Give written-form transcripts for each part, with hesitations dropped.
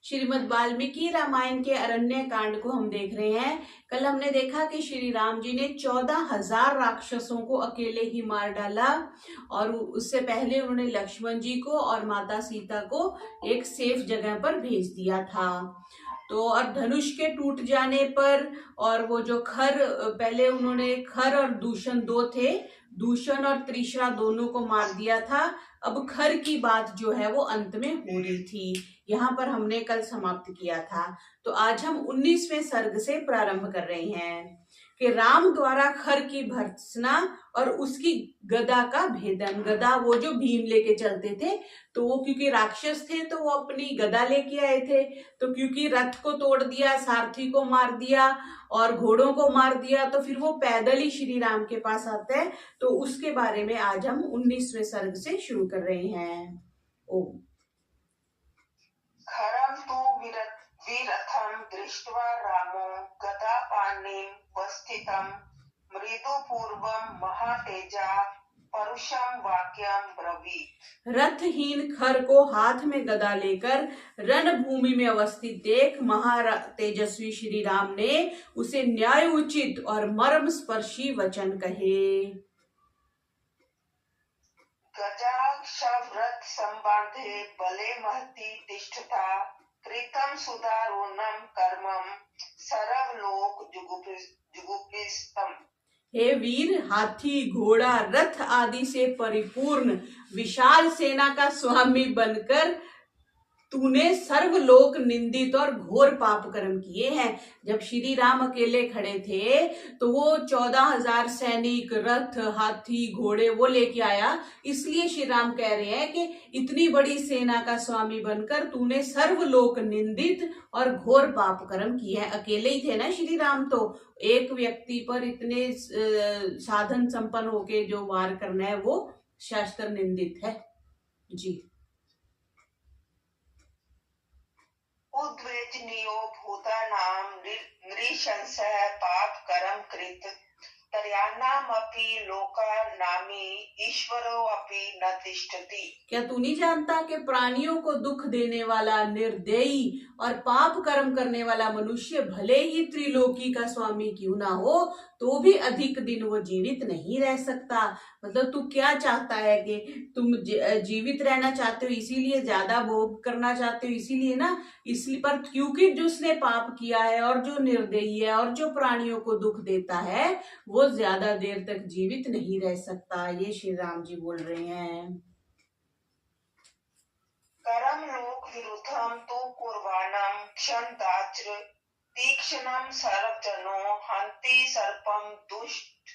श्रीमद् वाल्मीकि रामायण के अरण्य कांड को हम देख रहे हैं। कल हमने देखा कि श्री राम जी ने 14,000 राक्षसों को अकेले ही मार डाला और उससे पहले उन्होंने लक्ष्मण जी को और माता सीता को एक सेफ जगह पर भेज दिया था। तो और धनुष के टूट जाने पर और वो जो खर, पहले उन्होंने खर और दूषण दो थे, दूषण और त्रिशरा दोनों को मार दिया था। अब खर की बात जो है वो अंत में हो रही थी, यहाँ पर हमने कल समाप्त किया था। तो आज हम 19वें सर्ग से प्रारंभ कर रहे हैं कि राम द्वारा खर की भर्त्सना और उसकी गदा का भेदन। गदा वो जो भीम लेके चलते थे, तो वो क्योंकि राक्षस थे तो वो अपनी गदा लेके आए थे, तो क्योंकि रथ को तोड़ दिया, सारथी को मार दिया और घोड़ों को मार दिया, तो फिर वो पैदल ही श्री राम के पास आते हैं। तो उसके बारे में आज हम 19वें सर्ग से शुरू कर रहे हैं। ओम। खरं तु विरथं दृष्ट्वा रामो गदापाणिं वस्थितं मृदुपूर्वं महातेजा परुषं वाक्यं ब्रवीत्। रथहीन खर को हाथ में गदा लेकर रणभूमि में अवस्थित देख महातेजस्वी श्री राम ने उसे न्याय उचित और मर्म स्पर्शी वचन कहे। गजाक्षव्रत संबाधे बले महती तिष्ठता कृतं सुदारुणं कर्मं सर्वलोक जुगुप्सितम्। हे वीर, हाथी, घोड़ा, रथ आदि से परिपूर्ण विशाल सेना का स्वामी बनकर तूने सर्वलोक निंदित और घोर पाप कर्म किए हैं। जब श्री राम अकेले खड़े थे तो वो 14,000 सैनिक, रथ, हाथी, घोड़े वो लेके आया, इसलिए श्री राम कह रहे हैं कि इतनी बड़ी सेना का स्वामी बनकर तूने सर्वलोक निंदित और घोर पाप कर्म किए हैं। अकेले ही थे ना श्री राम, तो एक व्यक्ति पर इतने साधन संपन्न होके जो वार करना है वो शास्त्र निंदित है जी। उद्वेजनीयो भूतानां नृशंसः पापकरं कृत त्रयाणामपि लोकानामि ईश्वरोऽपि न तिष्ठति। क्या तू नहीं जानता कि प्राणियों को दुख देने वाला, निर्दयी और पाप कर्म करने वाला मनुष्य भले ही त्रिलोकी का स्वामी क्यों ना हो तो भी अधिक दिन वो जीवित नहीं रह सकता। मतलब तू क्या चाहता है कि तुम जीवित रहना चाहते हो, इसीलिए ज्यादा भोग करना चाहते हो, इसीलिए ना, इसलिए पर क्योंकि जिसने पाप किया है और जो निर्दयी है और जो प्राणियों को दुख देता है वो ज्यादा देर तक जीवित नहीं रह सकता। ये श्री राम जी बोल रहे हैं। करम लोक विरुद्धम तो कुर्वाणम क्षणदाच्र तीक्ष्णम सर्वजनो हंति सर्पम दुष्ट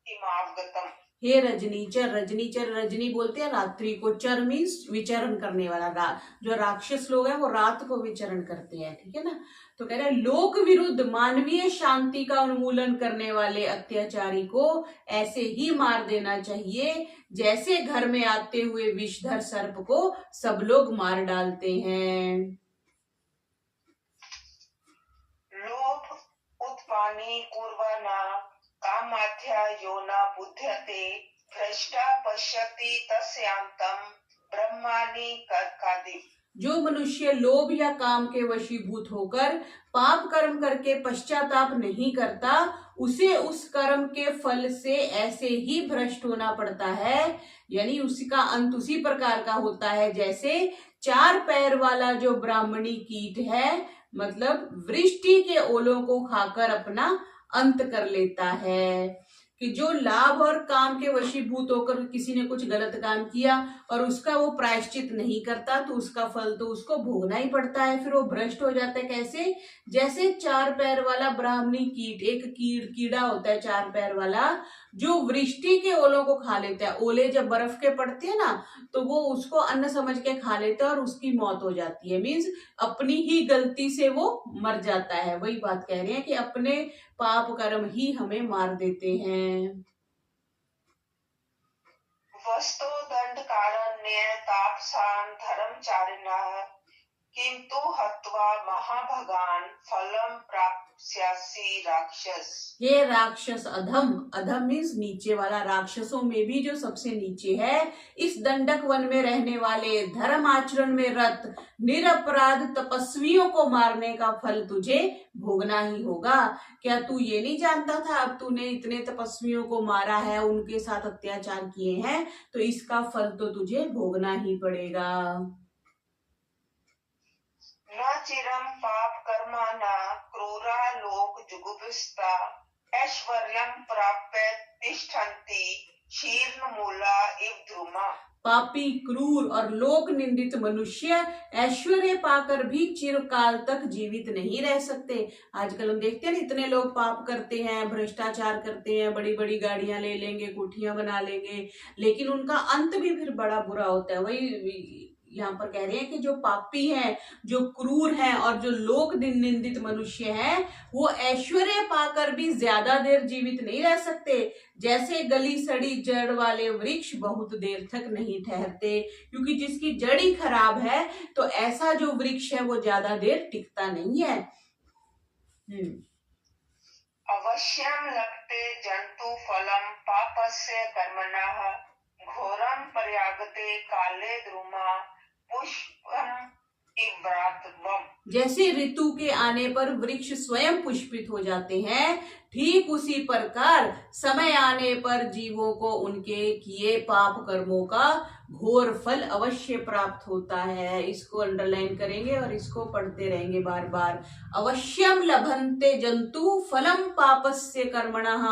इमावगतम। हे रजनीचर, रजनीचर, रजनी बोलते हैं रात्रि को, चर मीन्स विचरण करने वाला। जो राक्षस लोग हैं वो रात को विचरण करते हैं, ठीक है ना। तो कह रहे हैं लोक विरुद्ध मानवीय शांति का उन्मूलन करने वाले अत्याचारी को ऐसे ही मार देना चाहिए जैसे घर में आते हुए विषधर सर्प को सब लोग मार डालते हैं। लोभ उत्पानी कुर्वाणा कामाध्या यो न बुध्यते भ्रष्टा पश्यति तस्यांतम ब्रह्माणि कर्कादि। जो मनुष्य लोभ या काम के वशीभूत होकर पाप कर्म करके पश्चाताप नहीं करता उसे उस कर्म के फल से ऐसे ही भ्रष्ट होना पड़ता है, यानी उसका अंत उसी प्रकार का होता है जैसे 4 पैर वाला जो ब्राह्मणी कीट है, मतलब वृष्टि के ओलों को खाकर अपना अंत कर लेता है। कि जो लाभ और काम के वशीभूत होकर किसी ने कुछ गलत काम किया और उसका वो प्रायश्चित नहीं करता तो उसका फल तो उसको भोगना ही पड़ता है, फिर वो भ्रष्ट हो जाता है। कैसे? जैसे 4 पैर वाला ब्राह्मणी कीट, एक कीड़ा होता है 4 पैर वाला जो वृष्टि के ओलों को खा लेता है। ओले जब बर्फ के पड़ते हैं ना तो वो उसको अन्न समझ के खा लेता है और उसकी मौत हो जाती है, मीन्स अपनी ही गलती से वो मर जाता है। वही बात कह रहे हैं कि अपने पाप कर्म ही हमें मार देते हैं। वस्तो दंड कारण्य तापसान धर्मचारिणः किंतु हत्वा महाभगान फलम प्राप्स्यासि राक्षस। ये राक्षस अधम, अधम मीन्स नीचे वाला, राक्षसों में भी जो सबसे नीचे है, इस दंडक वन में रहने वाले, धर्म आचरण में रत, निरपराध तपस्वियों को मारने का फल तुझे भोगना ही होगा। क्या तू ये नहीं जानता था? अब तूने इतने तपस्वियों को मारा है, उनके साथ अत्याचार किए हैं, तो इसका फल तो तुझे भोगना ही पड़ेगा। न चिरम पाप कर्मा न क्रूरा लोक जुगुप्स्ता ऐश्वर्यम प्राप्य तिष्ठन्ति शीर्ण मूला इव ध्रुमा। पापी, क्रूर और लोक निंदित मनुष्य ऐश्वर्य पाकर भी चिरकाल तक जीवित नहीं रह सकते। आजकल हम देखते हैं ना, इतने लोग पाप करते हैं, भ्रष्टाचार करते हैं, बड़ी बड़ी गाड़ियां ले लेंगे, कोठियां बना लेंगे, लेकिन उनका अंत भी फिर बड़ा बुरा होता है। वही यहाँ पर कह रहे हैं कि जो पापी हैं, जो क्रूर हैं और जो लोक निंदित मनुष्य हैं, वो ऐश्वर्य पाकर भी ज्यादा देर जीवित नहीं रह सकते। जैसे गली सड़ी जड़ वाले वृक्ष बहुत देर तक नहीं ठहरते, क्योंकि जिसकी जड़ ही खराब है, तो ऐसा जो वृक्ष है वो ज्यादा देर टिकता नहीं है। अवश्यम लभते जंतु फलम पापस्य कर्मणः घोरम पर्यागते काले द्रुमा पुष्पम इव्रातवम। जैसे ऋतु के आने पर वृक्ष स्वयं पुष्पित हो जाते हैं, ठीक उसी प्रकार समय आने पर जीवों को उनके किए पाप कर्मों का घोर फल अवश्य प्राप्त होता है। इसको अंडरलाइन करेंगे और इसको पढ़ते रहेंगे बार बार। अवश्यम लभन्ते जंतु फलम पापस्य कर्मणः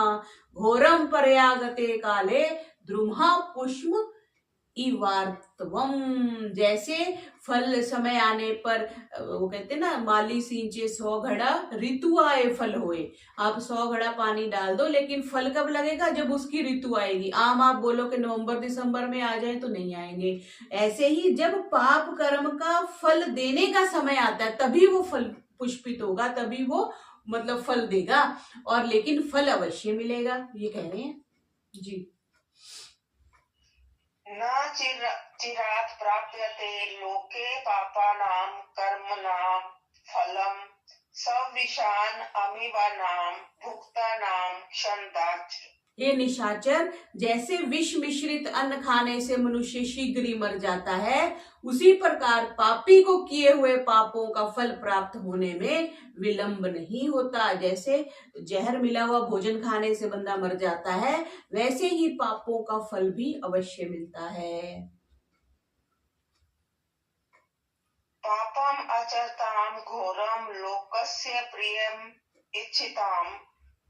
घोरम पर्यागते काले द्रुमा पुष्प इवार्तवम। जैसे फल समय आने पर, वो कहते ना, माली सींचे 100 घड़ा ऋतु आए फल होए। आप 100 घड़ा पानी डाल दो, लेकिन फल कब लगेगा? जब उसकी ऋतु आएगी। आम आप बोलो कि नवंबर दिसंबर में आ जाए तो नहीं आएंगे। ऐसे ही जब पाप कर्म का फल देने का समय आता है, तभी वो फल पुष्पित होगा, तभी वो मतलब फल देगा, और लेकिन फल अवश्य मिलेगा, ये कह रहे हैं जी। न चिरात् प्राप्यते लोके पापानां कर्मणां फलम सविशान अमीवानां भुक्तानां क्षणदाच। ये निशाचर, जैसे विष मिश्रित अन्न खाने से मनुष्य शीघ्र ही मर जाता है, उसी प्रकार पापी को किए हुए पापों का फल प्राप्त होने में विलंब नहीं होता। जैसे जहर मिला हुआ भोजन खाने से बंदा मर जाता है, वैसे ही पापों का फल भी अवश्य मिलता है। पापम अचरताम घोरम लोकस्य प्रियम इच्छिताम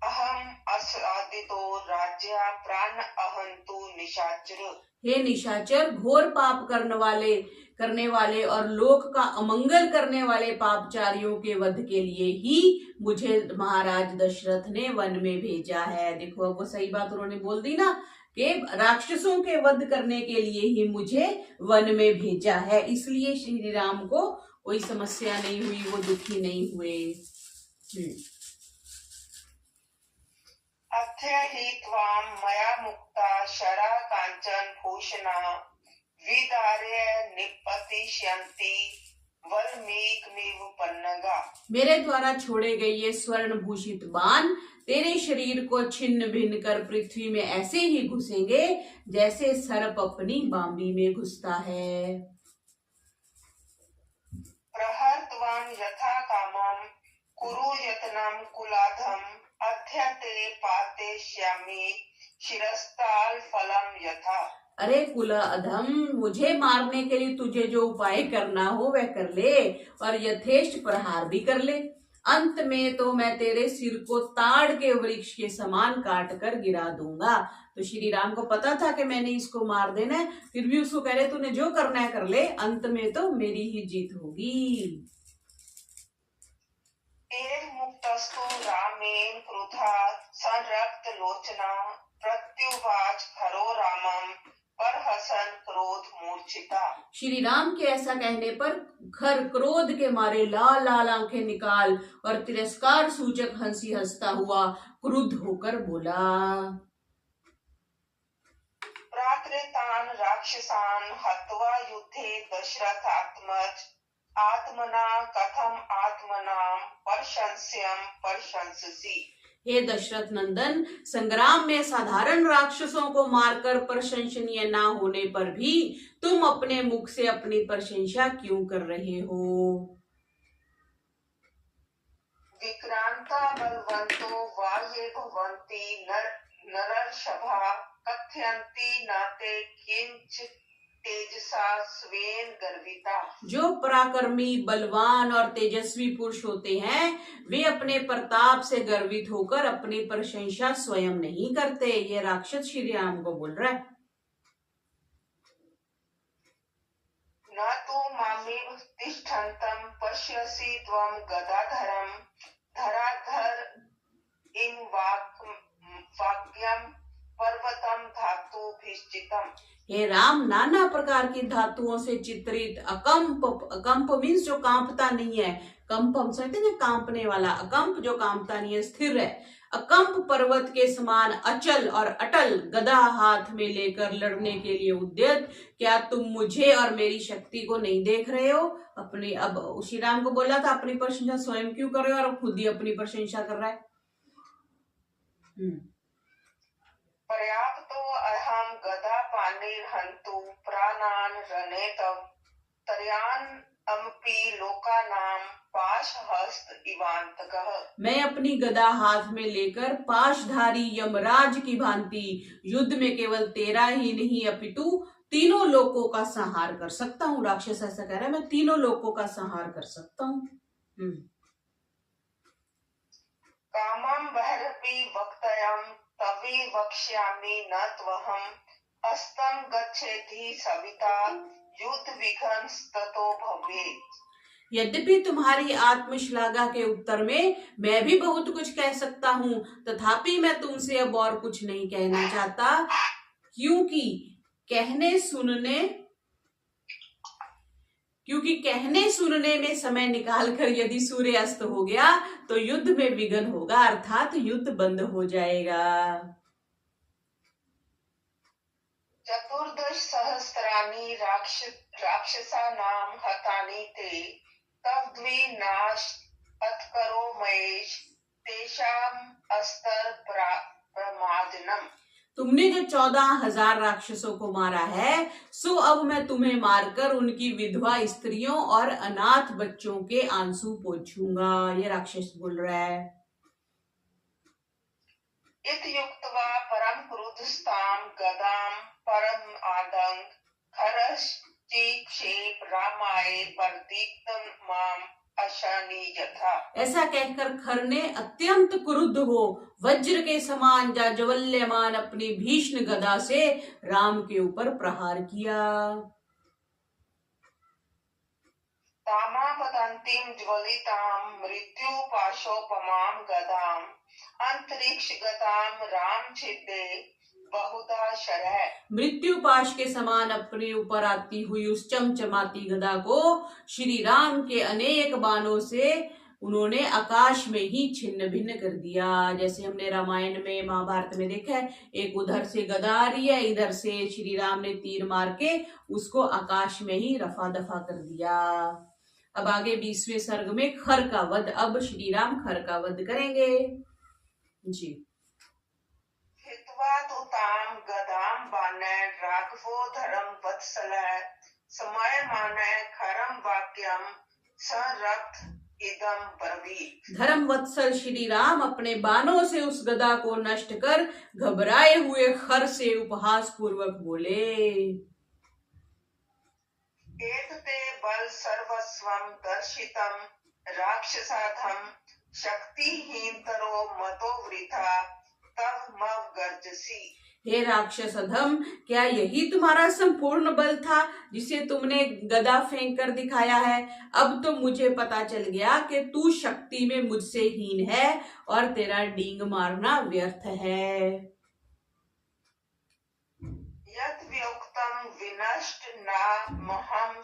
अहम असादितो राज्या प्राण अहंतु निशाचर। हे निशाचर, घोर पाप करने वाले और लोक का अमंगल करने वाले पापचारियों के वध के लिए ही मुझे महाराज दशरथ ने वन में भेजा है। देखो, अब वो सही बात उन्होंने बोल दी ना, कि राक्षसों के वध करने के लिए ही मुझे वन में भेजा है, इसलिए श्री राम को कोई समस्या नहीं हुई, वो दुखी नहीं हुए। अध्यहित्वाम मया मुक्ता शरा कांचन भूषणा विदार्य निपतिष्यन्ति वल्मीकमिव पन्नगा। मेरे द्वारा छोड़े गए ये स्वर्ण भूषित बाण तेरे शरीर को छिन्न भिन्न कर पृथ्वी में ऐसे ही घुसेंगे जैसे सर्प अपनी बांबी में घुसता है। प्रहर्त्वं यथा कामं कुरु यत्नं कुलाधम अध्यते पातेष्यामि शिरस्ताल फलम यथा। अरे कुला अधम, मुझे मारने के लिए तुझे जो उपाय करना हो वह कर ले, और यथेष्ट प्रहार भी कर ले। अंत में तो मैं तेरे सिर को ताड़ के वृक्ष के समान काट कर गिरा दूंगा। तो श्री राम को पता था कि मैंने इसको मार देना है, फिर भी उसको कह रहे तूने जो करना है कर ले, अंत में तो मेरी ही जीत होगी। मुक्तस्तु रामेण क्रुधा संरक्त लोचना प्रत्युवाच हरो रामम परहसन क्रोध मूर्छिता। श्री राम के ऐसा कहने पर खर क्रोध के मारे लाल लाल आंखें निकाल और तिरस्कार सूचक हंसी हंसता हुआ क्रुद्ध होकर बोला। प्रात्रेतान राक्षसान हत्वा युद्धे दशरथात्मज आत्मना कथम आत्मनाम प्रशंस्यम प्रशंससि। हे दशरथ नंदन, संग्राम में साधारण राक्षसों को मारकर प्रशंसनीय ना होने पर भी तुम अपने मुख से अपनी प्रशंसा क्यों कर रहे हो? विक्रांता बलवंतो वा ये भवन्ति नरर्षभा कथयन्ति नाते किंच तेजसा स्वेन गर्विता। जो पराक्रमी, बलवान और तेजस्वी पुरुष होते हैं वे अपने प्रताप से गर्वित होकर अपनी प्रशंसा स्वयं नहीं करते। ये राक्षस श्री राम को बोल रहा है। न तु मामेव तिष्ठन्तं पश्यसि त्वं गदाधरं धराधर इन वाक्यं पर्वतं धातुभिश्चितम्। हे राम, नाना प्रकार की धातुओं से चित्रित अकंप, अकंप मीन्स जो कांपता नहीं है, कंप हम समझते हैं कांपने वाला, अकंप जो कांपता नहीं है, स्थिर है, अकंप पर्वत के समान अचल और अटल गदा हाथ में लेकर लड़ने के लिए उद्यत, क्या तुम मुझे और मेरी शक्ति को नहीं देख रहे हो? अपनी, अब श्री राम को बोला था अपनी प्रशंसा स्वयं क्यों कर रहे हो, और खुद ही अपनी प्रशंसा कर रहा है। पर्याप्तो अहम गदा पाणिर्हन्तु प्राणान् रणे तव तर्यान् अम्पि लोकानां पाशहस्त इवांतकः। मैं अपनी गदा हाथ में लेकर पाशधारी यमराज की भांति युद्ध में केवल तेरा ही नहीं अपितु तीनों लोकों का संहार कर सकता हूँ। राक्षस ऐसा कह रहा है, मैं तीनों लोकों का संहार कर सकता हूँ। कामं बहिरपि वक्तव्यं तवे वक्ष्यामि न त्वहम् अस्तं गच्छेति सविता युद्ध विघ्नस्ततो भवेत्। यद्यपि तुम्हारी आत्मश्लाघा के उत्तर में मैं भी बहुत कुछ कह सकता हूँ, तथापि मैं तुमसे अब और कुछ नहीं कहना चाहता, क्योंकि कहने सुनने में समय निकालकर यदि सूर्य अस्त हो गया तो युद्ध में विघ्न होगा, अर्थात युद्ध बंद हो जाएगा। चतुर्दश सहस्राणि राक्षसानां हतानि ते तव द्विनाश अत्करो महेश तेषां अस्तर प्रमादनम्। तुमने जो 14,000 राक्षसों को मारा है, सो अब मैं तुम्हें मारकर उनकी विधवा स्त्रियों और अनाथ बच्चों के आंसू पोंछूंगा। ये राक्षस बोल रहा है। इत्युक्त्वा परम क्रुद्धस्तां गदां परम आदंग खरश्चिक्षेप रामाय प्रदीप्तं माम अशनि यथा। ऐसा कहकर खर ने अत्यंत क्रुद्ध हो वज्र के समान जाज्वल्यमान अपनी भीषण गदा से राम के ऊपर प्रहार किया। तामापतन्तीं ज्वलितां मृत्युपाशोपमां गदां अंतरिक्षगतां राम छिद्दे बहुधा शरः। मृत्यु पाश के समान अपने ऊपर आती हुई उस चमचमाती गदा को श्री राम के अनेक बाणों से उन्होंने आकाश में ही छिन्न भिन्न कर दिया। जैसे हमने रामायण में, महाभारत में देखा है, एक उधर से गदा आ रही है, इधर से श्री राम ने तीर मार के उसको आकाश में ही रफा दफा कर दिया। अब आगे 20वें सर्ग में खर का वध, अब श्री राम खर का वध करेंगे जी। हित्वा तु तां गदां बाणैः राघवो धर्म वत्सलः समयमानः खरं वाक्यं संरक्त इदं ब्रवीत्। धर्म वत्सल श्री राम अपने बाणों से उस गदा को नष्ट कर घबराए हुए खर से उपहास पूर्वक बोले। एतते बल सर्वस्वं दर्शितं राक्षसाधं शक्तिहीनतरो मतो वृथा तव मव गर्जसी। हे राक्षस अधम, क्या यही तुम्हारा संपूर्ण बल था जिसे तुमने गदा फेंक कर दिखाया है? अब तो मुझे पता चल गया कि तू शक्ति में मुझसे हीन है और तेरा डींग मारना व्यर्थ है। यत् व्योक्तं विनष्ट नामहं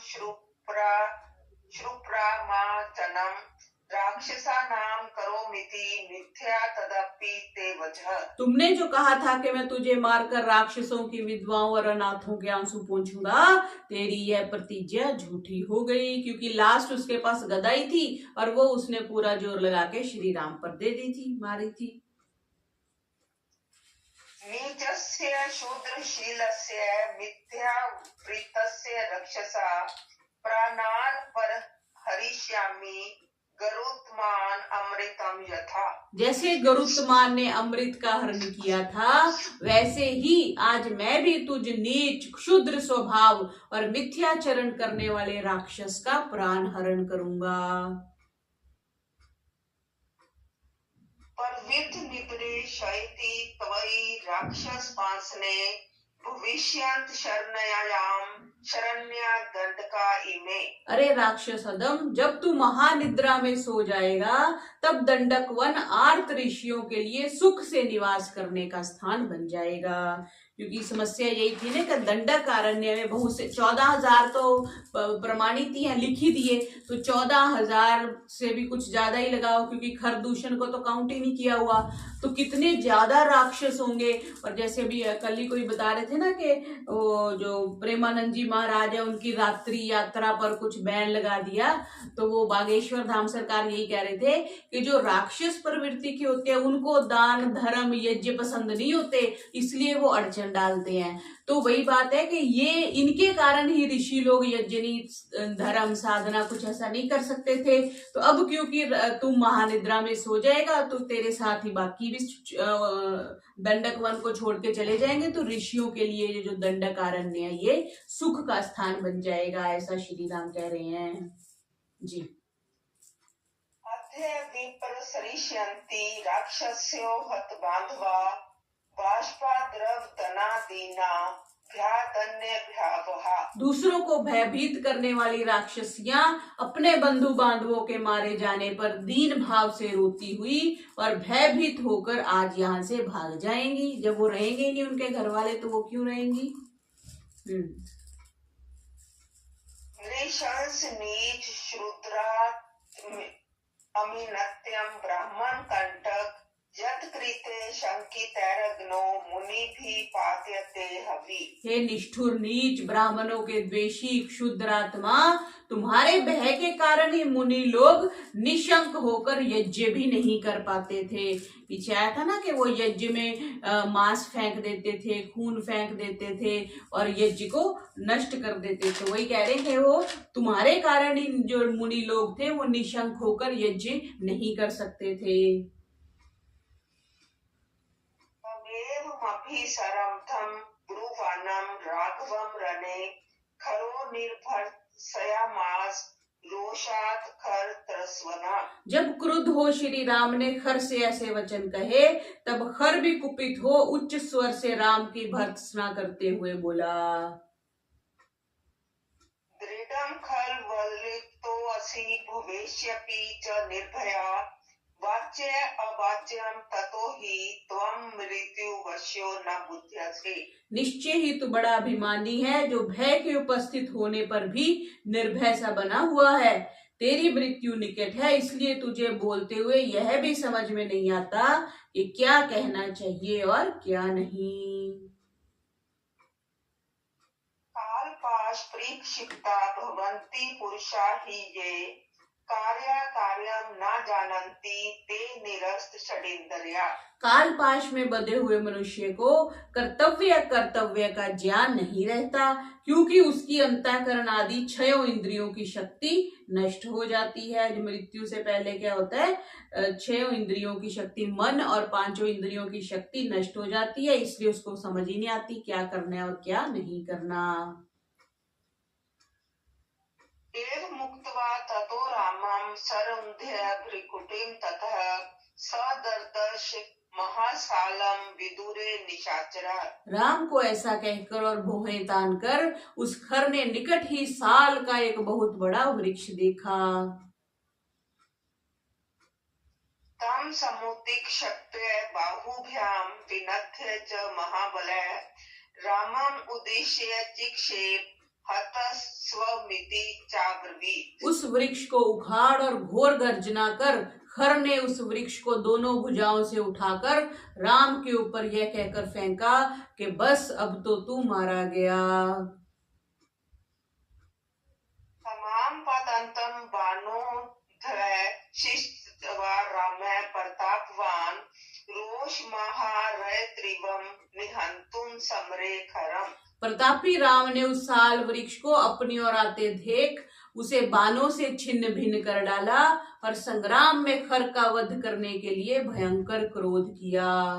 श्रुप्रामाचनं राक्षसानां करोमीति मिथ्या तदपि ते वजः। तुमने जो कहा था कि मैं तुझे मारकर राक्षसों की विधवाओं और अनाथों के आंसू पोंछूंगा, तेरी यह प्रतिज्ञा झूठी हो गई, क्योंकि लास्ट उसके पास गदा ही थी और वो उसने पूरा जोर लगा के श्री राम पर दे दी थी, मारी थी। नीचस्य शूद्रशीलस्य मिथ्यावृत्तस्य रक्षसा प्राणान् परहरिष्यामि गरुत्मान अमृतम यथा। जैसे गरुत्मान ने अमृत का हरण किया था, वैसे ही आज मैं भी तुझ नीच क्षुद्र स्वभाव और मिथ्याचरण करने वाले राक्षस का प्राण हरण करूंगा। परविध निद्रे शयति त्वयि राक्षस पांसने भविष्यंत शरण्या दंडका इमे। अरे राक्षस अदम, जब तू महानिद्रा में सो जाएगा तब दंडक वन आर्त ऋषियों के लिए सुख से निवास करने का स्थान बन जाएगा। क्योंकि समस्या यही थी ना कि दंडक अरण्य में बहुत से 14,000 तो प्रमाणित ही है, लिखी दिए, तो 14,000 से भी कुछ ज्यादा ही लगाओ, क्योंकि खरदूषण को तो काउंट ही नहीं किया हुआ, तो कितने ज्यादा राक्षस होंगे। और जैसे भी कल ही कोई बता रहे थे ना कि वो जो प्रेमानंद जी महाराज है, उनकी रात्रि यात्रा पर कुछ बैन लगा दिया, तो वो बागेश्वर धाम सरकार यही कह रहे थे कि जो राक्षस प्रवृत्ति के होते हैं उनको दान धर्म यज्ञ पसंद नहीं होते, इसलिए वो अड़चन डालते हैं। तो वही बात है कि ये इनके कारण ही ऋषि लोग यज्ञ धर्म साधना कुछ ऐसा नहीं कर सकते थे। तो अब क्योंकि तुम महानिद्रा में सो जाएगा तो तेरे साथ ही बाकी भी दंडक वन को छोड़ के चले जाएंगे, तो ऋषियों के लिए ये जो दंडक अरण्य है ये सुख का स्थान बन जाएगा, ऐसा श्री राम कह रहे हैं जी। अद्य विप्र सरिष्यन्ति राक्षस्यो हत बांधवा बाष्पाद्रव तना दीना भ्यातन्य भ्यावहा। दूसरों को भयभीत करने वाली राक्षसियां अपने बंधु बांधवों के मारे जाने पर दीन भाव से रोती हुई और भयभीत होकर आज यहाँ से भाग जाएंगी। जब वो रहेंगे नहीं उनके घर वाले, तो वो क्यों रहेंगी? नृशंस नीच शूद्रा अमिनत्यम ब्राह्मण कंटक यत्कृते शंकितैरग्नो मुनि भी पात्यते हवि। हे निष्ठुर नीच ब्राह्मणों के द्वेषी क्षुद्रात्मा, तुम्हारे भय के कारण ही मुनि लोग निशंक होकर यज्ञ भी नहीं कर पाते थे। पीछे आया था ना कि वो यज्ञ में मांस फेंक देते थे, खून फेंक देते थे और यज्ञ को नष्ट कर देते थे। वही कह रहे थे वो तुम्हारे कारण ही जो मुनि लोग थे वो निशंक होकर यज्ञ नहीं कर सकते थे। अभिसरमथम ब्रुवानम राघवम रणे खरो निर्भर सयामास रोषात खर त्रस्वना। जब क्रुद्ध हो श्री राम ने खर से ऐसे वचन कहे, तब खर भी कुपित हो उच्च स्वर से राम की भर्त्सना करते हुए बोला। दृढ़म खल वलितो असि भवेष्यपि च निर्भया वाच्य अवाच्यम ततो ही त्वं मृत्यु वश्यो न बुध्यसे। निश्चय ही तू बड़ा अभिमानी है, जो भय के उपस्थित होने पर भी निर्भय सा बना हुआ है। तेरी मृत्यु निकट है, इसलिए तुझे बोलते हुए यह भी समझ में नहीं आता कि क्या कहना चाहिए और क्या नहीं। काल पाश परीक्षिता भवन्ति पुरुषा ही ये कार्यम न जानन्ति ते निरस्त षडिंद्रिया। काल पाश में बंधे हुए मनुष्य को कर्तव्य का ज्ञान नहीं रहता, क्योंकि उसकी अंतःकरण आदि 6 इंद्रियों की शक्ति नष्ट हो जाती है। मृत्यु से पहले क्या होता है, 6 इंद्रियों की शक्ति, मन और 5 इंद्रियों की शक्ति नष्ट हो जाती है, इसलिए उसको समझ ही नहीं आती क्या करना है और क्या नहीं करना। एव मुक्त्वा ततो रामं सरुन्ध्य भ्रिकुटिं ततः सदर्दश महासालम विदुरे निशाचरा। राम को ऐसा कहकर और भौहें तान कर उस खर ने निकट ही साल का एक बहुत बड़ा वृक्ष देखा। तम समुत्तिक्षिप्य बाहुभ्यां विनद्य च महाबलः रामं उद्दिश्य चिक्षेप हतस्वमिति चाब्रवीत्। उस वृक्ष को उखाड़ और घोर गर्जना कर खर ने उस वृक्ष को दोनों भुजाओं से उठाकर राम के ऊपर यह कहकर फेंका कि बस अब तो तू मारा गया। तमाम पतंतम बानो शिष्टवा राम प्रतापवान रोष महारय त्रिवम समरे खरम। प्रतापी राम ने उस साल वृक्ष को अपनी ओर आते देख उसे बाणों से छिन्न भिन्न कर डाला और संग्राम में खर का वध करने के लिए भयंकर क्रोध किया।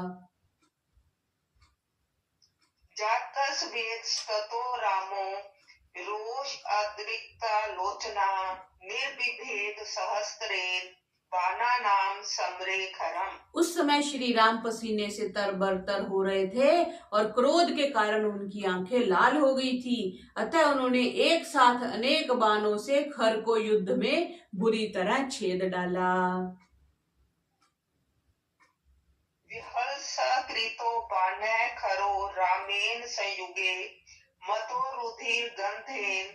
जातस वेदस्ततो रामो रोष अद्रिक्ता लोचना निर्विभेद सहस्त्रेन बाना नाम समरे खरम। उस समय श्री राम पसीने से तरबतर हो रहे थे और क्रोध के कारण उनकी आंखें लाल हो गई थी। अतः उन्होंने एक साथ अनेक बाणों से खर को युद्ध में बुरी तरह छेद डाला। विहल्स कृतो बाणः खरो रामेन संयुगे मतो रुधिर गंधेन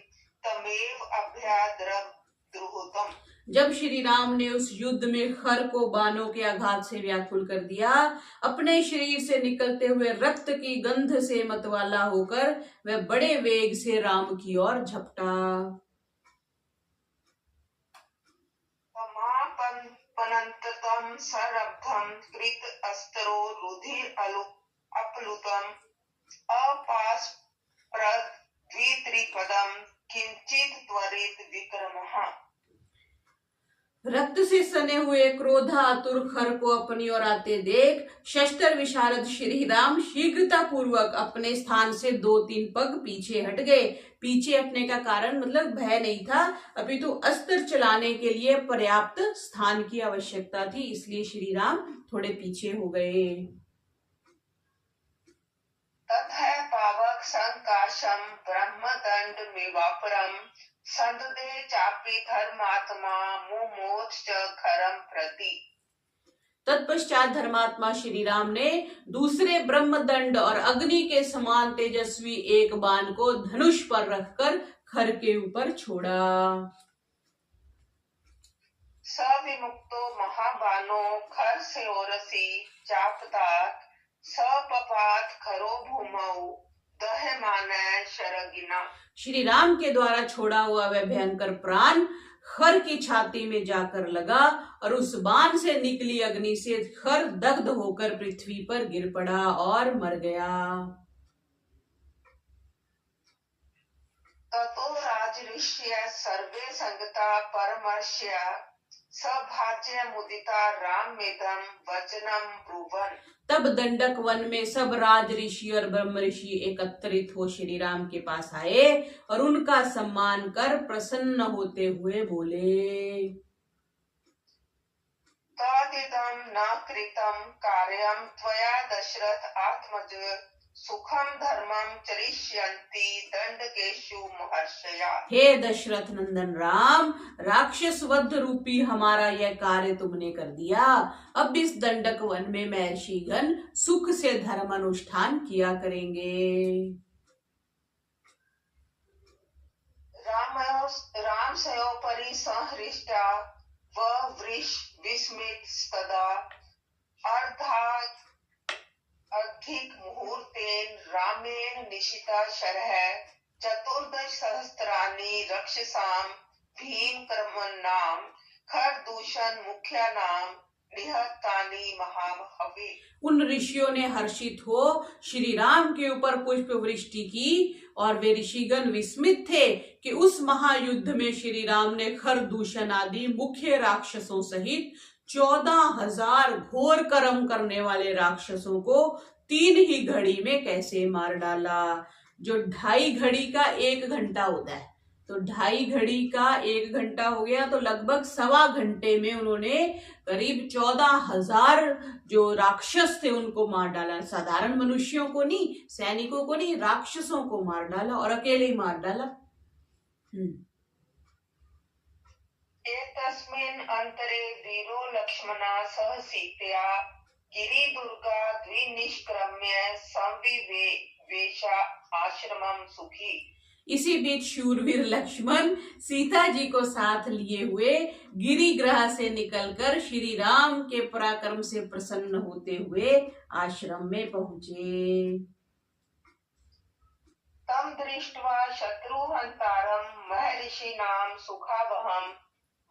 तमेव अभ्याद्रवद्रुहुतम। जब श्री राम ने उस युद्ध में खर को बाणों के आघात से व्याकुल कर दिया, अपने शरीर से निकलते हुए रक्त की गंध से मतवाला होकर वह बड़े वेग से राम की ओर झपटा। पनंततम सरब्धम कृत अस्त्रो रुधिर अपलुतम अपास्प्रद द्वित्रिपदम किंचित त्वरित विक्रमः। रक्त से सने हुए क्रोधातुर खर को अपनी ओर आते देख शस्त्र विशारद श्री राम शीघ्रता पूर्वक अपने स्थान से 2-3 पग पीछे हट गए। पीछे हटने का कारण मतलब भय नहीं था, अपितु अस्त्र चलाने के लिए पर्याप्त स्थान की आवश्यकता थी, इसलिए श्री राम थोड़े पीछे हो गए। ततः पावक संकाशम ब्रह्मदंड मेवापरम संदुदे चापि धर्मात्मा मुमोच च खरम प्रति। तत्पश्चात धर्मात्मा श्री राम ने दूसरे ब्रह्मदंड और अग्नि के समान तेजस्वी एक बाण को धनुष पर रखकर खर के ऊपर छोड़ा। सविमुक्तो महाबानो खर से ओरसी चापतात सपपात खरो भूमौ दह्यमानः शरगिना। श्री राम के द्वारा छोड़ा हुआ वह भयंकर प्राण खर की छाती में जाकर लगा और उस बाण से निकली अग्नि से खर दग्ध होकर पृथ्वी पर गिर पड़ा और मर गया। ततो राजऋष्य सर्वे संगता परमर्ष्य सभाज्य मुदिता रामेदं वचनम ब्रुवन्। तब दंडक वन में सब राज ऋषि और ब्रह्म ऋषि एकत्रित हो श्री राम के पास आए और उनका सम्मान कर प्रसन्न होते हुए बोले। तदिदं न कृतं कार्यं त्वया दशरथ आत्मज सुखम धर्मम चरिष्यन्ति दंडकेषु महर्षया। हे दशरथ नंदन राम, राक्षस वध रूपी हमारा यह कार्य तुमने कर दिया। अब इस दंडक वन में महर्षिगण सुख से धर्म अनुष्ठान किया करेंगे। राम सयोपरि संहृष्टा व वृष विस्मित सदा अधिक मुहूर्तेन रामेण निशिता शरः चतुर्दश सहस्त्राणि रक्षसाम भीम कर्मणाम खरदूषण मुख्यानाम निहतानि महाहवे। उन ऋषियों ने हर्षित हो श्री राम के ऊपर पुष्प वृष्टि की और वे ऋषिगण विस्मित थे कि उस महायुद्ध में श्री राम ने खरदूषण आदि मुख्य राक्षसों सहित 14,000 घोर कर्म करने वाले राक्षसों को 3 ही घड़ी में कैसे मार डाला। जो 2.5 घड़ी का 1 घंटा होता है, तो 2.5 घड़ी का 1 घंटा हो गया, तो लगभग 1.25 घंटे में उन्होंने करीब 14,000 जो राक्षस थे उनको मार डाला। साधारण मनुष्यों को नहीं, सैनिकों को नहीं, राक्षसों को मार डाला और अकेले ही मार डाला। एतस्मिन् अंतरे वीरो लक्ष्मणा सह सीतया गिरिदुर्गा द्विनिष्क्रम्य संविवेशा आश्रमं सुखी। इसी बीच शूरवीर लक्ष्मण सीता जी को साथ लिए हुए गिरिग्रह से निकलकर श्री राम के पराक्रम से प्रसन्न होते हुए आश्रम में पहुंचे। तम दृष्ट्वा शत्रुहंतारं महर्षिणां सुखावहं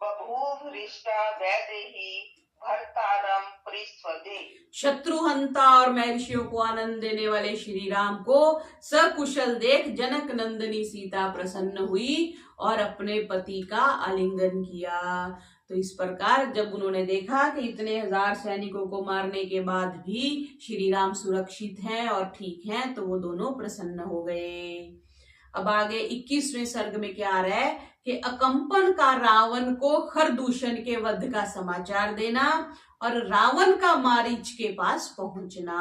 बभूव हृष्टा वैदेही भर्तारम परिस्वदे। शत्रुहंता और महर्षियों को आनंद देने वाले श्री राम को सकुशल देख जनक नंदिनी सीता प्रसन्न हुई और अपने पति का आलिंगन किया। तो इस प्रकार जब उन्होंने देखा कि इतने हजार सैनिकों को मारने के बाद भी श्री राम सुरक्षित हैं और ठीक हैं, तो वो दोनों प्रसन्न हो गए। अब आगे 21वें सर्ग में क्या आ रहा है कि अकंपन का रावण को खरदूषण के वध का समाचार देना और रावण का मारीच के पास पहुंचना।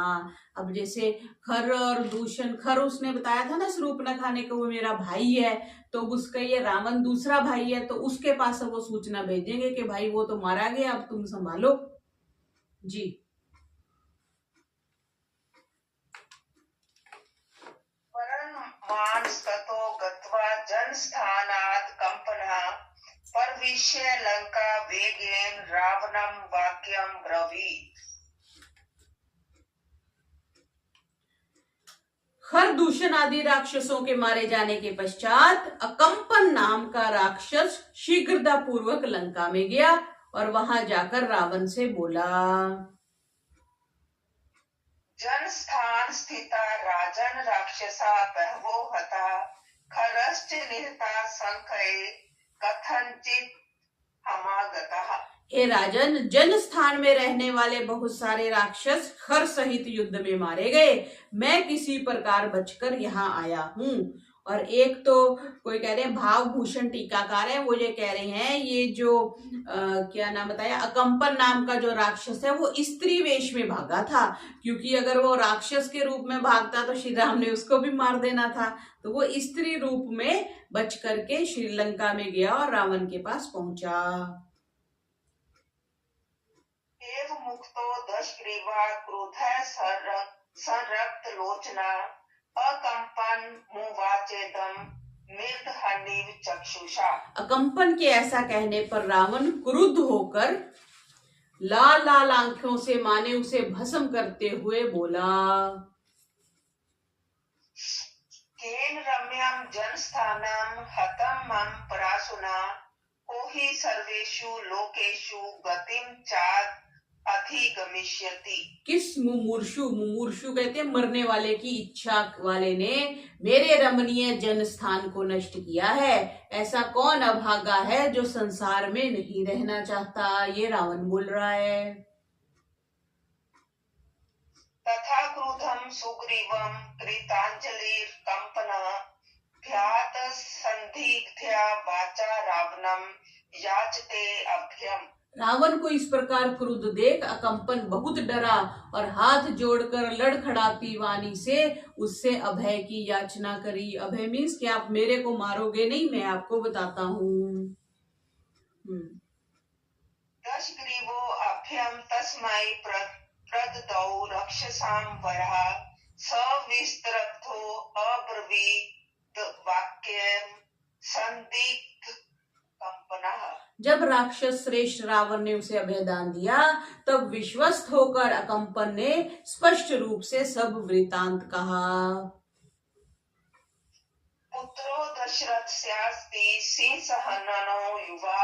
अब जैसे खर और दूषण, खर उसने बताया था ना शूर्पणखा ने कि वो मेरा भाई है, तो उसका ये रावण दूसरा भाई है, तो उसके पास वो सूचना भेजेंगे कि भाई वो तो मारा गया, अब तुम संभालो जी। मानस्ततो गत्वा जनस्थानात् कंपनः प्रविश्य लंका वेगेन रावणं वाक्यं ब्रवीत्। खरदूषण आदि राक्षसों के मारे जाने के पश्चात अकंपन नाम का राक्षस शीघ्रता पूर्वक लंका में गया और वहां जाकर रावण से बोला। जनस्थान स्थिता राजन राक्षसा बहवो हता खरश्च निहता संख्ये कथंचित् समागतः। हे राजन, जन स्थान में रहने वाले बहुत सारे राक्षस खर सहित युद्ध में मारे गए, मैं किसी प्रकार बचकर यहाँ आया हूँ। और एक तो कोई कह रहे हैं भावभूषण टीकाकार है, वो ये कह रहे हैं ये जो क्या नाम बताया, अकंपन नाम का जो राक्षस है वो स्त्री वेश में भागा था, क्योंकि अगर वो राक्षस के रूप में भागता तो श्री राम ने उसको भी मार देना था। तो वो स्त्री रूप में बच करके श्रीलंका में गया और रावण के पास पहुंचा। एव मुक्तो दशग्रीवा क्रोधः संरक्त लोचना अकंपन मुवाचेदम निर्दहनीव चक्षुषा। अकंपन के ऐसा कहने पर रावण क्रुद्ध होकर लाल लाल आंखों से माने उसे भस्म करते हुए बोला। केन रम्यम जनस्थानम हतम मम परासुना को ही सर्वेषु लोकेषु गतिम चाद अधिगमिष्यति। किस मुमूर्षु, मुमूर्षु कहते हैं मरने वाले की इच्छा वाले ने मेरे रमणीय जन स्थान को नष्ट किया है? ऐसा कौन अभागा है जो संसार में नहीं रहना चाहता? ये रावण बोल रहा है। तथा क्रुधम सुग्रीवम कृतांजलिर कंपना ध्यात संदिग्ध्या वाचा रावणम याचते अभ्यम। रावण को इस प्रकार क्रुद्ध देख अकंपन बहुत डरा और हाथ जोड़कर लड़खड़ाती वाणी से उससे अभय की याचना करी। अभय मीन्स कि आप मेरे को मारोगे नहीं, मैं आपको बताता हूँ। दशग्रीवो अभ्यम तस्मै प्रददौ रक्षसां वरः सविस्तरथो अब्रवीत वाक्यं संदिग्ध कंपनः। जब राक्षस श्रेष्ठ रावण ने उसे अभयदान दिया तब विश्वस्त होकर अकंपन ने स्पष्ट रूप से सब वृतांत कहा। पुत्रो दशरथस्यास्ति सिंहसहननो युवा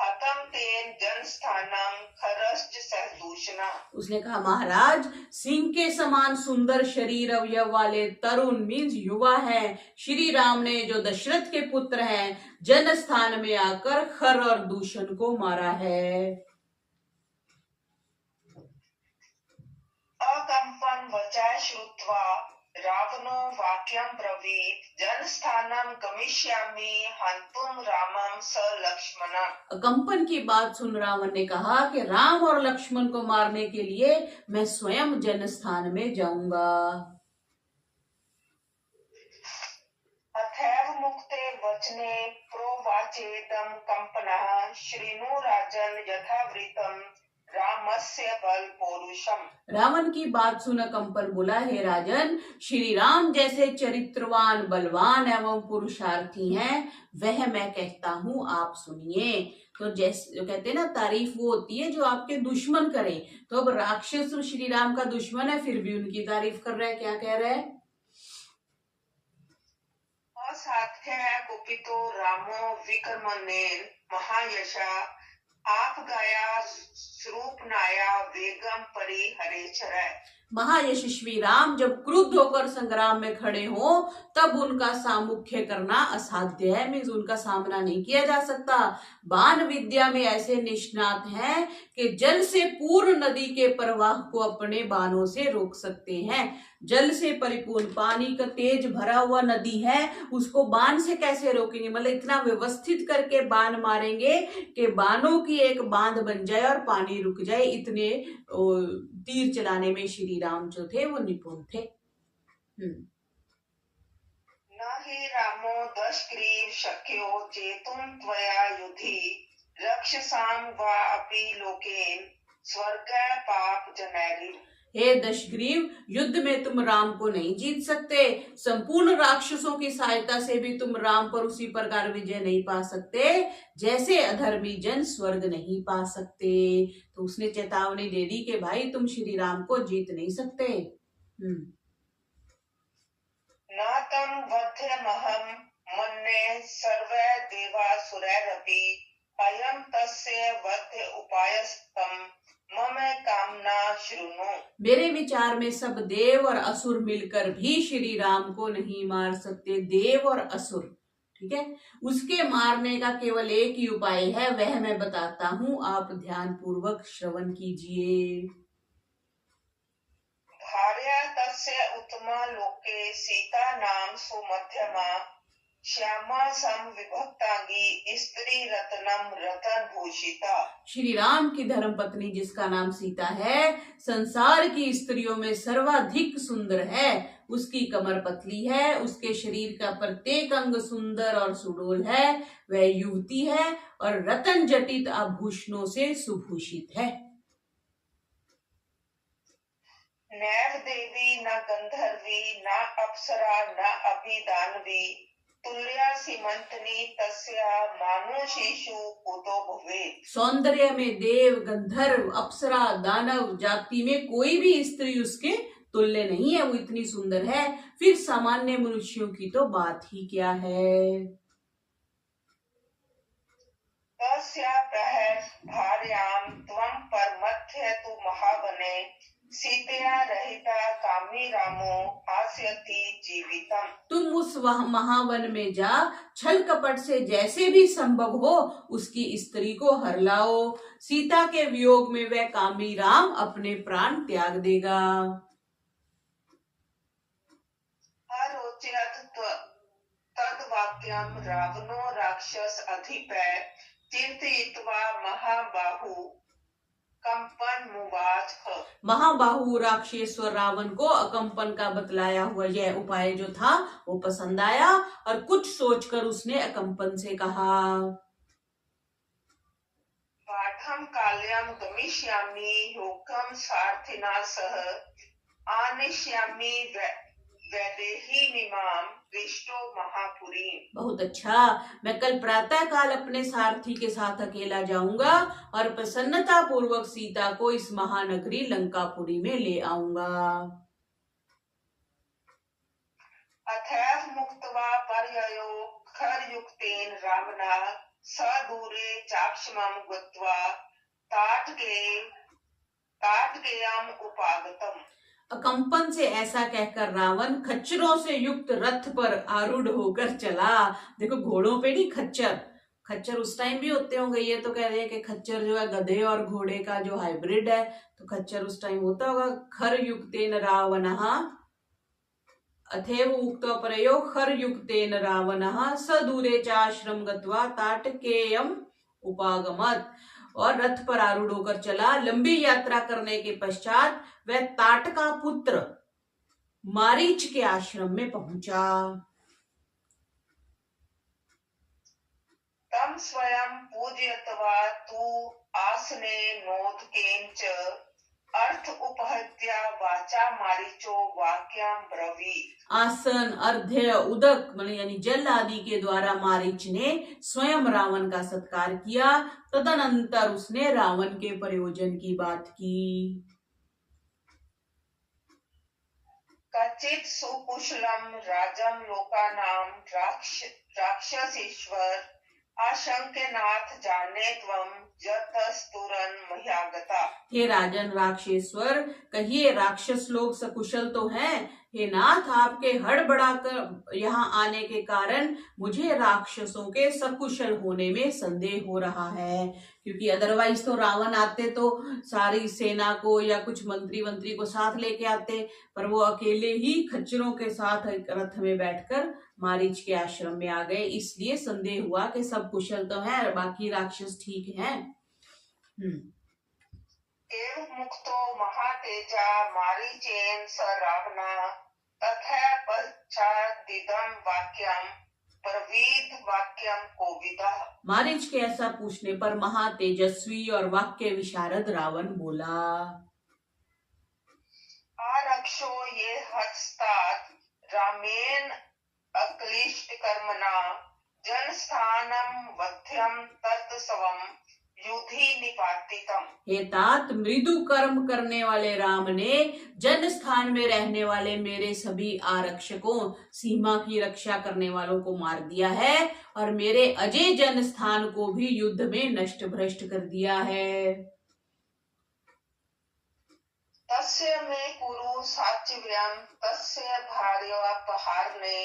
हतम तेन जनस्थानम खरश्च सहदूषणा। उसने कहा, महाराज, सिंह के समान सुंदर शरीर अवयव वाले तरुण मीन्स युवा है श्री राम ने, जो दशरथ के पुत्र हैं, जन स्थान में आकर खर और दूषण को मारा है। अकंपन वचा श्रुत्वा रावणो वाक्यं ब्रवीत जनस्थानम गमिष्यामि हंतुम रामम स लक्ष्मणं। अकंपन की बात सुन रावण ने कहा कि राम और लक्ष्मण को मारने के लिए मैं स्वयं जनस्थान में जाऊंगा। अथैव मुक्ते वचने प्रोवाचेदम कंपनः श्रीनु राजन यथावृतम रामस्य बल पौरुषम। रावण की बात सुन कंपन बोला, हे राजन, श्री राम जैसे चरित्रवान, बलवान एवं पुरुषार्थी हैं, वह मैं कहता हूँ, आप सुनिए। तो जैसे जो कहते हैं ना, तारीफ वो होती है जो आपके दुश्मन करे। तो अब राक्षस श्री राम का दुश्मन है, फिर भी उनकी तारीफ कर रहा है। क्या कह रहा है? असाध्य कुपितो रामो विक्रमणेन महायशा आप गया स्वरूप नाया वेगम परी हरेचर। महायशस्वी राम जब क्रुद्ध होकर संग्राम में खड़े हो तब उनका सामुख्य करना असाध्य है, मीन्स उनका सामना नहीं किया जा सकता। बाण विद्या में ऐसे निष्णात हैं कि जल से पूर्ण नदी के प्रवाह को अपने बाणों से रोक सकते हैं। जल से परिपूर्ण पानी का तेज भरा हुआ नदी है, उसको बाण से कैसे रोकेंगे, मतलब इतना व्यवस्थित करके बाण मारेंगे कि बाणों की एक बांध बन जाए और पानी रुक जाए। इतने तीर चलाने में श्री राम जो थे वो निपुण थे। न हि रामो दशग्रीव शक्यो जेतुं त्वया युधि रक्षसां वा अपि लोकेन स्वर्ग पाप जनैरि। हे दशग्रीव, युद्ध में तुम राम को नहीं जीत सकते, संपूर्ण राक्षसों की सहायता से भी तुम राम पर उसी प्रकार विजय नहीं पा सकते जैसे अधर्मी जन स्वर्ग नहीं पा सकते। तो उसने चेतावनी दे दी कि भाई तुम श्री राम को जीत नहीं सकते। न तं वध्यमहं मन्ये सर्वे देवासुरैरपि अयं तस्य वध्य उपायस्तं मम कामना शृणु। मेरे विचार में सब देव और असुर मिलकर भी श्री राम को नहीं मार सकते। देव और असुर, ठीक है, उसके मारने का केवल एक ही उपाय है, वह मैं बताता हूं, आप ध्यान पूर्वक श्रवण कीजिए। भार्या तस्य उत्तमा लोके सीता नाम सुमध्यमा श्यामा सम विभक्तांगी स्त्री रत्नम रतन भूषिता। श्री राम की धर्म पत्नी जिसका नाम सीता है, संसार की स्त्रियों में सर्वाधिक सुंदर है। उसकी कमर पतली है, उसके शरीर का प्रत्येक अंग सुंदर और सुडोल है। वह युवती है और रतन जटित आभूषणों से सुभूषित है। नैव देवी न गंधर्वी न अप्सरा न अभिदानवी तुल्या सीमंतनी तस्या मानुषीषु कुतो भवेत्। सौंदर्य में देव, गंधर्व, अप्सरा, दानव जाति में कोई भी स्त्री उसके तुल्य नहीं है, वो इतनी सुंदर है। फिर सामान्य मनुष्यों की तो बात ही क्या है। तस्या प्रहर भार्यां त्वं परमथ्य तु महावने सीतया रहिता कामी रामो हास्यति जीवितम। तुम उस महावन में जा, छल कपट से जैसे भी संभव हो उसकी स्त्री को हर लाओ। सीता के वियोग में वह कामी राम अपने प्राण त्याग देगा। तद वाक्यम रावणो राक्षस अधिपै चिंतयित्वा महाबाहु कंपन मुवाच। महाबाहु राक्षसेश्वर रावण को अकंपन का बतलाया हुआ यह उपाय जो था वो पसंद आया और कुछ सोचकर उसने अकंपन से कहा, पाठम काल्यम गमिष्यामि योगम सार्थिना सह आनिष्यामि वैदेहीमिमां दृष्टो महापुरी। बहुत अच्छा, मैं कल प्रातः काल अपने सारथी के साथ अकेला जाऊंगा और प्रसन्नता पूर्वक सीता को इस महानगरी लंकापुरी में ले आऊंगा। अथैव मुक्त्वा पर्ययो खरयुक्तेन रावणः सदूरे चाक्षमं गत्वा ताटकेयम् उपागतम्। अकंपन से ऐसा कहकर रावण खच्चरों से युक्त रथ पर आरूढ़ होकर चला। देखो, घोड़ों पे नहीं, खच्चर, खच्चर उस टाइम भी होते होंगे। ये तो कह रहे हैं कि खच्चर जो है गधे और घोड़े का जो हाइब्रिड है, तो खच्चर उस टाइम होता होगा। खर युक्तेन रावणः अथैव उक्तो परयो खर युक्तेन रावणः सदूरे चाश्रम गत्वा ताटकेयम् उपागमत्। और रथ पर आरूढ़ होकर चला। लंबी यात्रा करने के पश्चात वह ताटका पुत्र मारीच के आश्रम में पहुंचा। तम स्वयं पूजयत्वा तु आसने नोदकेन च अर्थ उपहत्या वाचा मारीचो वाक्यम ब्रवीत्। आसन, अर्ध्य, उदक यानी जल आदि के द्वारा मारीच ने स्वयं रावण का सत्कार किया। तदनंतर उसने रावण के प्रयोजन की बात की। कचित सुकुशलम राजम लोकानाम राक्षसेश्वर आशंक्यनाथ जाने त्वं यतस्तुरन मह्यागता। हे राजन राक्षसेश्वर, कहिए राक्षस लोग सकुशल तो हैं? हे नाथ, आपके हड़बड़ाकर यहाँ आने के कारण मुझे राक्षसों के सकुशल होने में संदेह हो रहा है, क्योंकि अदरवाइज तो रावण आते तो सारी सेना को या कुछ मंत्री को साथ लेके आते, पर वो अकेले ही खच्चरों के साथ एक रथ में बैठकर मारीच के आश्रम में आ गए, इसलिए संदेह हुआ कि सब कुशल तो हैं, बाकी राक्षस ठीक हैं। एव मुक्तो महातेजा मारीचेन स रावणा तथा पश्चादिदं वाक्यं प्रवीद वाक्यं कोविदः। मारीच के ऐसा पूछने पर महातेजस्वी और वाक्य विशारद रावण बोला, आरक्षो ये हस्तात् रामेण अक्लिष्ट कर्मणा जनस्थानं वध्यं तत्सवं युधि निपातितम्। हे तात, मृदु कर्म करने वाले राम ने जन स्थान में रहने वाले मेरे सभी आरक्षकों, सीमा की रक्षा करने वालों को मार दिया है और मेरे अजय जन स्थान को भी युद्ध में नष्ट भ्रष्ट कर दिया है। तस्य मे कुरु साचिव्यं तस्य भार्यापहारणे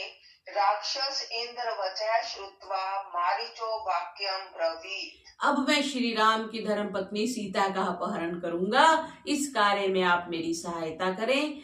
राक्षस इंद्र वचः श्रुत्वा मारीचो वाक्यं ब्रवीत। अब मैं श्री राम की धर्म पत्नी सीता का अपहरण करूंगा, इस कार्य में आप मेरी सहायता करें।